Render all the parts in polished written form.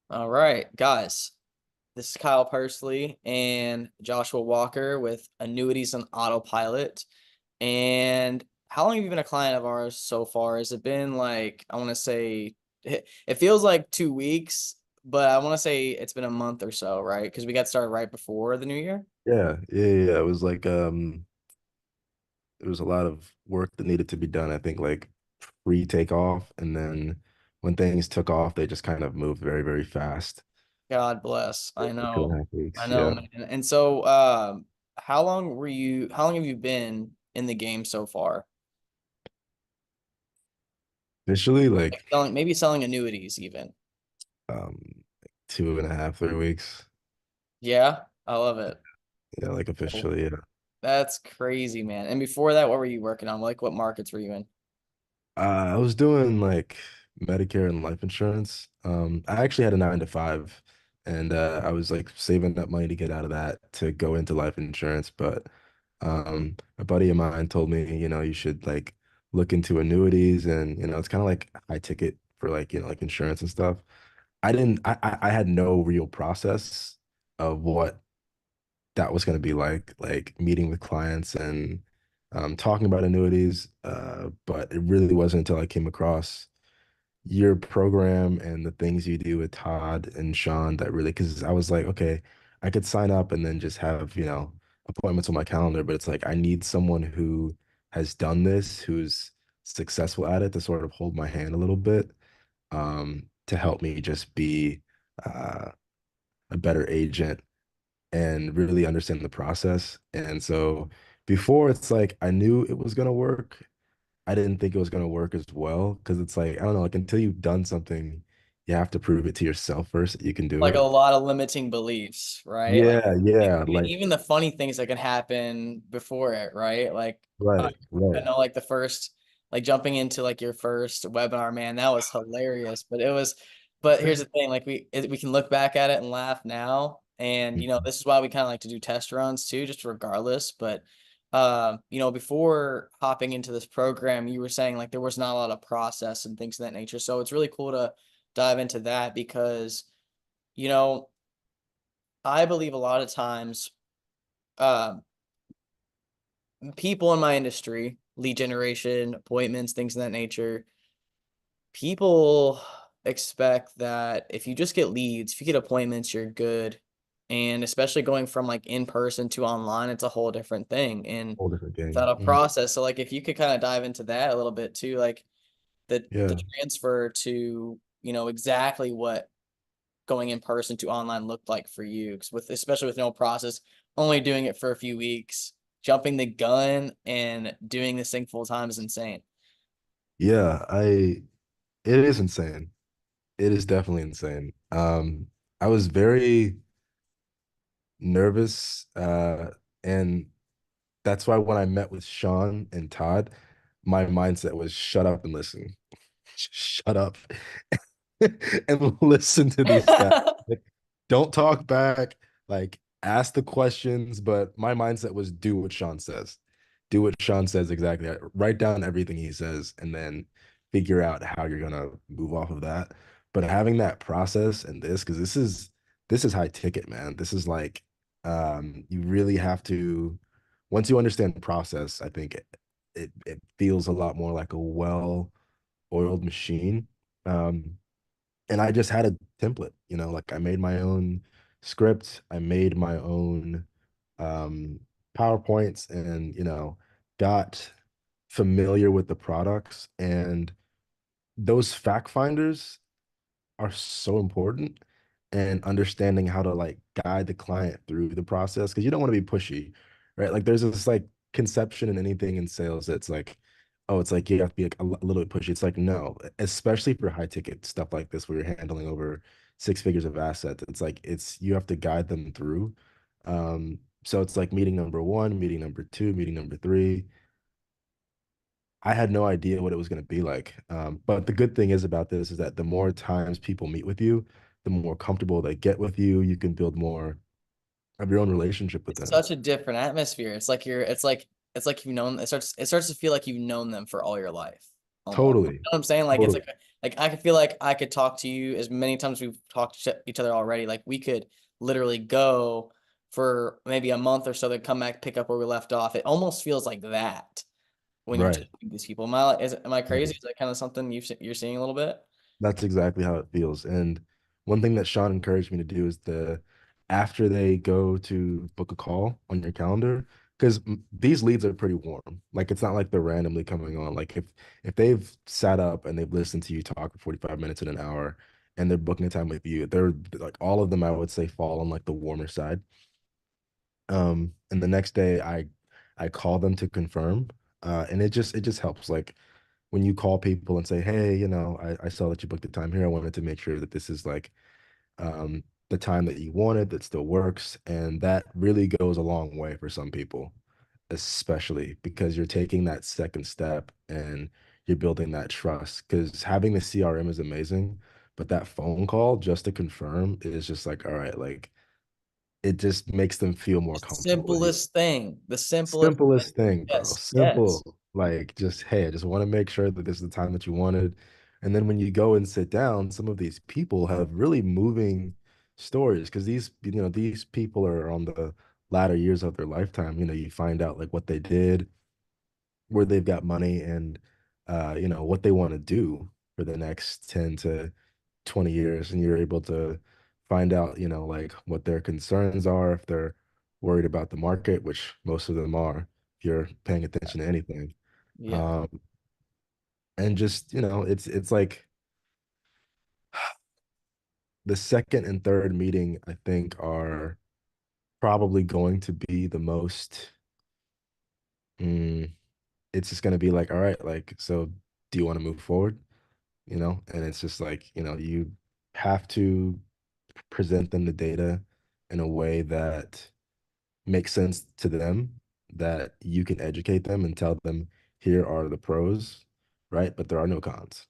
All right, guys. This is Kyle Persley and Joshua Walker with Annuities on Autopilot. And how long have you been a client of ours so far? Has it been like, I want to say, it feels like 2 weeks, but I want to say it's been a month or so, right? Because we got started right before the new year. Yeah. It was like it was a lot of work that needed to be done. I think like pre-takeoff, and then when things took off, they just kind of moved very, very fast. God bless. Yeah, I for two and a know. half I weeks. know, Yeah. man. And so, how long have you been in the game so far? Initially, Like like maybe selling annuities even. um 2.5, 3 weeks. Yeah, I love it. Yeah, like Cool. officially, yeah. That's crazy, man. And before that, what were you working on? Like, what markets were you in? I was doing like Medicare and life insurance. I actually had a 9 to 5, and I was like saving up money to get out of that to go into life insurance. But a buddy of mine told me, you should like look into annuities, and it's kind of like high ticket for like like insurance and stuff. I didn't. I had no real process of what that was going to be like meeting with clients and talking about annuities. But it really wasn't until I came across your program and the things you do with Todd and Sean that really, because I was like, okay, I could sign up and then just have, appointments on my calendar, but it's like I need someone who has done this, who's successful at it to sort of hold my hand a little bit, to help me just be uh, a better agent and really understand the process. And so before it's like I knew it was gonna work. I didn't think it was gonna work as well because it's like I don't know, like until you've done something, you have to prove it to yourself first that you can do Like a it. lot of limiting beliefs, right? Like Yeah, yeah, even like even the funny things that can happen before it, right? Like I, right, I right. know like the first like jumping into like your first webinar, man, that was hilarious. But here's the thing, like we can look back at it and laugh now. And this is why we kind of like to do test runs too, just regardless. But before hopping into this program, you were saying like there was not a lot of process and things of that nature. So it's really cool to dive into that because you know, I believe a lot of times, uh, people in my industry, lead generation, appointments, things of that nature, people expect that if you just get leads, if you get appointments, you're good. And especially going from like in person to online, it's a whole different thing. And Whole different without game. a process. So like if you could kind of dive into that a little bit too, like the Yeah. transfer to, exactly what going in person to online looked like for you? Because especially with no process, only doing it for a few weeks, jumping the gun and doing this thing full time is insane. Yeah, it is insane. It is definitely insane. I was very nervous, and that's why when I met with Sean and Todd, my mindset was shut up and listen. Shut up and listen to these guys. Like, don't talk back. Like, ask the questions. But my mindset was do what Sean says. Do what Sean says exactly. Write down everything he says and then figure out how you're gonna move off of that. But having that process and this, because this is high ticket, man. This is like you really have to once you understand the process, I think it feels a lot more like a well-oiled machine. Um, and I just had a template, like I made my own script, I made my own um, PowerPoints, and got familiar with the products. And those fact finders are so important, and understanding how to like guide the client through the process because you don't want to be pushy, right? Like there's this like conception in anything in sales that's like, oh, it's like you have to be like a little bit pushy. It's like no, especially for high ticket stuff like this where you're handling over 6 figures of assets. It's like it's you have to guide them through. So it's like meeting number one, meeting number two, meeting number three. I had no idea what it was going to be like. But the good thing is about this is that the more times people meet with you, the more comfortable they get with you. You can build more of your own relationship with It's them. such a different atmosphere. It's like it's like you've known it starts to feel like you've known them for all your life. almost. You Totally. know what I'm saying? Like it's Totally. like I could feel like I could talk to you as many times we've talked to each other already. Like we could literally go for maybe a month or so, then come back, pick up where we left off. It almost feels like that when you're Right. talking to these people. Am I like, am I crazy? Right. Is that kind of something you're seeing a little bit? That's exactly how it feels. And one thing that Sean encouraged me to do is after they go to book a call on your calendar, because these leads are pretty warm. Like it's not like they're randomly coming on. Like if they've sat up and they've listened to you talk for 45 minutes in an hour and they're booking a time with you, they're like all of them I would say fall on like the warmer side. And the next day I call them to confirm. And it just helps. Like when you call people and say, hey, I saw that you booked the time here. I wanted to make sure that this is like the time that you wanted that still works. And that really goes a long way for some people, especially because you're taking that second step and you're building that trust. Because having the CRM is amazing, but that phone call just to confirm is just like, all right, like it just makes them feel more comfortable with you. Simplest thing. The simplest thing. Simplest thing, bro. Yes, yes. Simple. Like just, hey, I just want to make sure that this is the time that you wanted. And then when you go and sit down, some of these people have really moving stories because these people are on the latter years of their lifetime. You find out like what they did, where they've got money, and what they want to do for the next 10 to 20 years. And you're able to find out, like what their concerns are, if they're worried about the market, which most of them are, if you're paying attention to anything. Yeah. Um, and just, it's like the second and third meeting, I think, are probably going to be the most, mm, it's just going to be like, all right, like, so do you want to move forward? And it's just like, you have to present them the data in a way that makes sense to them, that you can educate them and tell them, here are the pros, right? But there are no cons,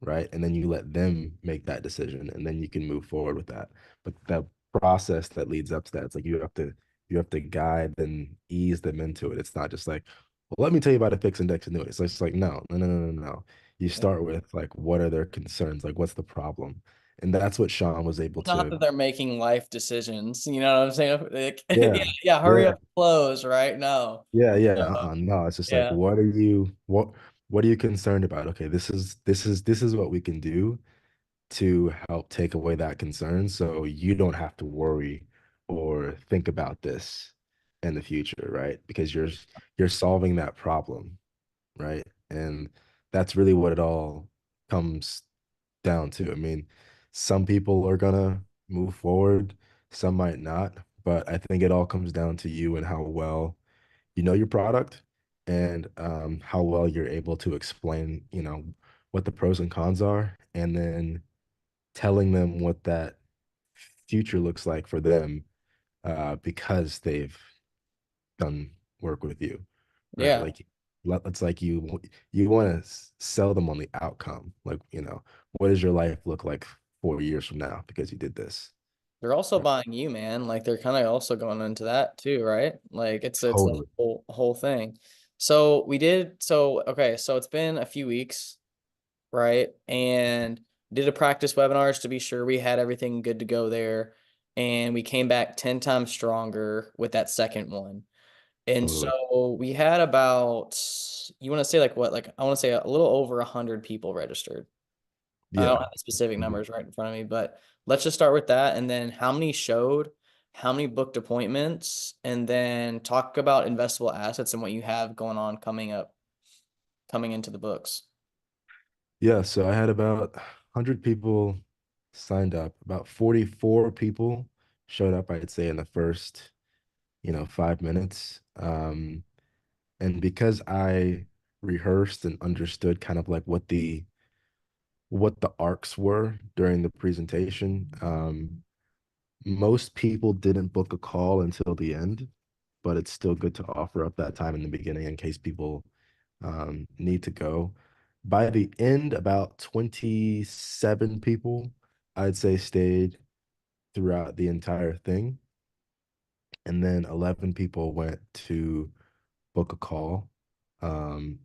right? And then you let them make that decision and then you can move forward with that. But that process that leads up to that, it's like you have to guide and ease them into it. It's not just like, well, let me tell you about a fixed index annuity. So it's like, no, no, no, no, no, no. You start with like, what are their concerns? Like, what's the problem? And that's what Sean was able Not to. that they're making life decisions, you know what I'm saying? Like, yeah, Yeah, yeah, hurry yeah, up, close, right? No. yeah. Uh, No, it's just like, yeah. what are you concerned about? Okay, this is what we can do to help take away that concern so you don't have to worry or think about this in the future, right? Because you're solving that problem, right? And that's really what it all comes down to. I mean, some people are gonna move forward, some might not, but I think it all comes down to you and how well you know your product and how well you're able to explain, what the pros and cons are, and then telling them what that future looks like for them because they've done work with you, right? Yeah. Like it's like you want to sell them on the outcome. Like, what does your life look like 4 years from now because you did this? They're also Right. buying you, man. Like they're kind of also going into that too, right? Like it's a Totally. whole thing. So we did so okay, so it's been a few weeks, right? And did a practice webinars to be sure we had everything good to go there. And we came back 10 times stronger with that second one. And Totally. so we had about, you want to say like what? Like I want to say a little over 100 people registered. I don't Yeah. have the specific Mhm. numbers right in front of me, but let's just start with that. And then how many showed, how many booked appointments, and then talk about investable assets and what you have going on coming up, coming into the books. Yeah, so I had about 100 people signed up. About 44 people showed up, I'd say, in the first, 5 minutes. And because I rehearsed and understood kind of like what the arcs were during the presentation, most people didn't book a call until the end, but it's still good to offer up that time in the beginning in case people need to go. By the end, about 27 people, I'd say, stayed throughout the entire thing. And then 11 people went to book a call. And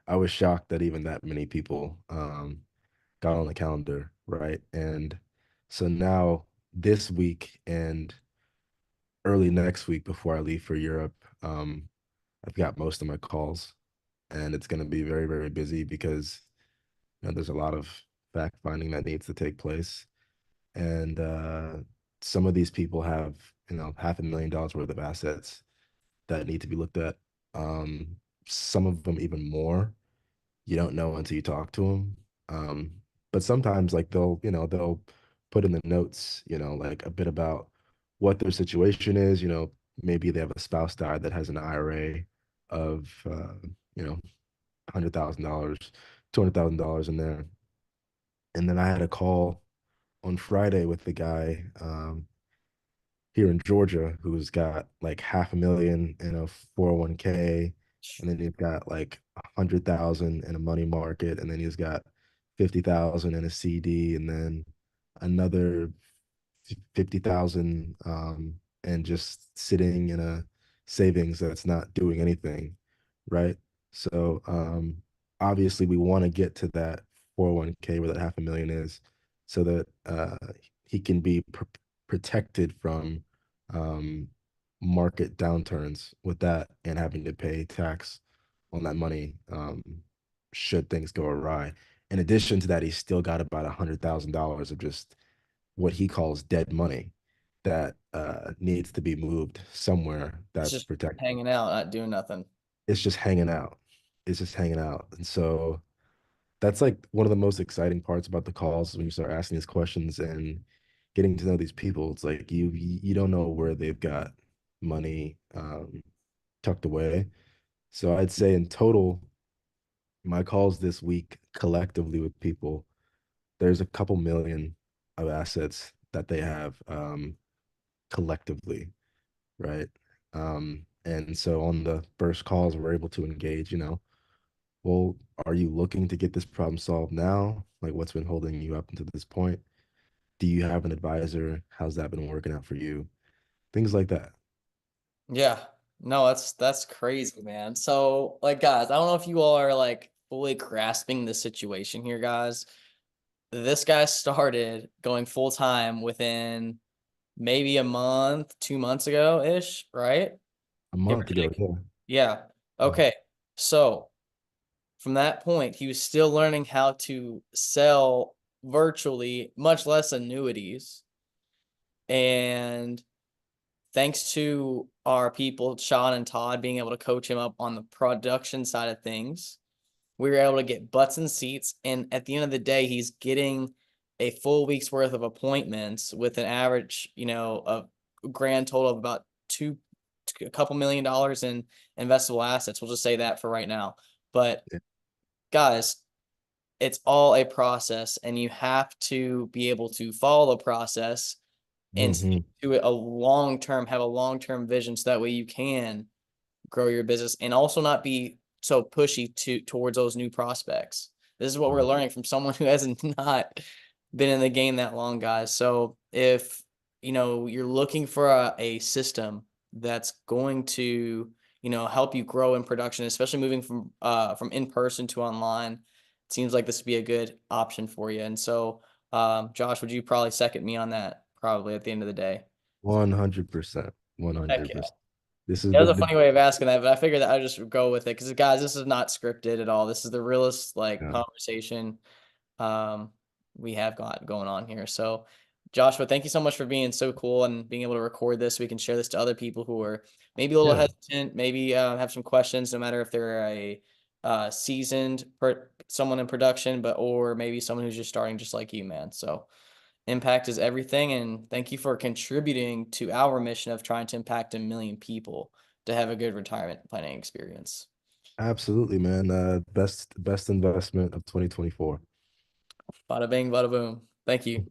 I was shocked that even that many people got on the calendar, right? And so now this week and early next week before I leave for Europe, I've got most of my calls, and it's going to be very, very busy because there's a lot of fact finding that needs to take place. And some of these people have, $500,000 worth of assets that need to be looked at. Um, some of them even more. You don't know until you talk to them. Um, but sometimes like they'll put in the notes, like a bit about what their situation is, maybe they have a spouse died that has an IRA of $100,000, $200,000 in there. And then I had a call on Friday with the guy here in Georgia who's got like 500,000 in a 401k, and then he's got like 100,000 in a money market, and then he's got 50,000 in a CD, and then another 50,000 and just sitting in a savings that's not doing anything, right? So obviously we want to get to that 401k where that 500,000 is so that he can be protected from um, market downturns with that and having to pay tax on that money should things go awry. In addition to that, he's still got about $100,000 of just what he calls dead money that needs to be moved somewhere It's that's just protected. hanging out, not doing nothing. It's just hanging out. It's just hanging out. And so that's like one of the most exciting parts about the calls when you start asking these questions and getting to know these people. It's like you don't know where they've got money tucked away. So I'd say in total, my calls this week collectively with people, there's a couple million of assets that they have collectively, right? And so on the first calls, we're able to engage, well, are you looking to get this problem solved now? Like what's been holding you up until this point? Do you have an advisor? How's that been working out for you? Things like that. Yeah. No, that's crazy, man. So, like, guys, I don't know if you all are like fully grasping the situation here, guys. This guy started going full time within maybe a month, 2 months ago ish, right? A Give or month ago, take. yeah. Yeah. Okay. So from that point, he was still learning how to sell virtually, much less annuities. And thanks to our people, Sean and Todd, being able to coach him up on the production side of things, we were able to get butts and seats. And at the end of the day, he's getting a full week's worth of appointments with an average, of grand total of about a couple $1 million in investable assets. We'll just say that for right now. But Yeah. guys, it's all a process, and you have to be able to follow the process and Hmm. do it have a long-term vision so that way you can grow your business and also not be so pushy towards those new prospects. This is what we're learning from someone who hasn't not been in the game that long, guys. So if you're looking for a system that's going to help you grow in production, especially moving from in person to online, it seems like this would be a good option for you. And so, Josh, would you probably second me on that? Probably at the end of the day. 100%. Heck yeah. 100%. This is That was a the funny way of asking that, but I figured that I'd just go with it because, guys, this is not scripted at all. This is the realest like yeah. conversation um we have got going on here. So, Joshua, thank you so much for being so cool and being able to record this. We can share this to other people who are maybe a little Yeah, hesitant, maybe have some questions, no matter if they're a seasoned someone in production, but or maybe someone who's just starting, just like you, man. So. Impact is everything, and thank you for contributing to our mission of trying to impact 1 million people to have a good retirement planning experience. absolutely, man. Best investment of 2024. Bada bing, bada boom. Thank you.